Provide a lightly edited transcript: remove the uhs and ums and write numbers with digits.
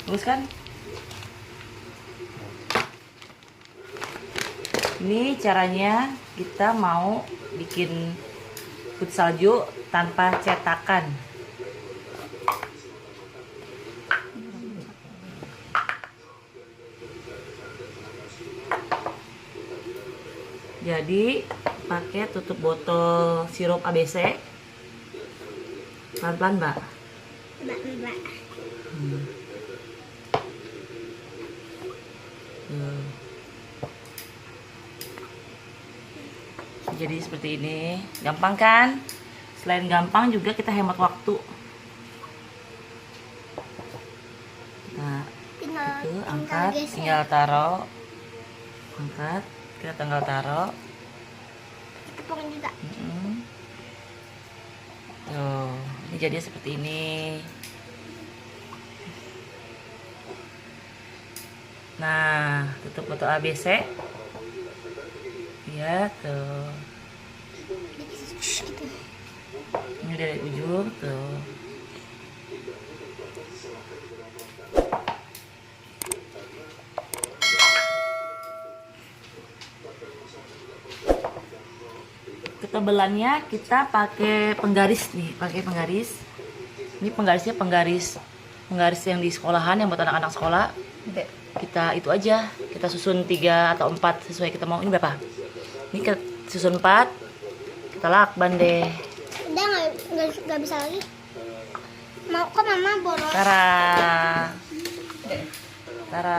Bagus kan? Ini caranya kita mau bikin putih salju tanpa cetakan. Jadi pakai tutup botol sirup ABC. Pelan-pelan, Mbak. Mbak. Jadi seperti ini, gampang kan? Selain gampang juga kita hemat waktu. Nah, itu angkat, tinggal taruh, angkat, kita tinggal taruh. Tepung juga. Tuh, ini jadi seperti ini. Nah, tutup botol ABC. Ya, tuh. Ini dari ujung tuh. Ketebalannya kita pakai penggaris nih, pakai penggaris. Ini penggarisnya penggaris yang di sekolahan yang buat anak-anak sekolah. Kita itu aja, kita susun 3 atau 4 sesuai kita mau. Ini berapa? Ini kita susun 4, kita lakban deh. Udah nggak bisa lagi. Mau kok mama boros. Tara. Tara.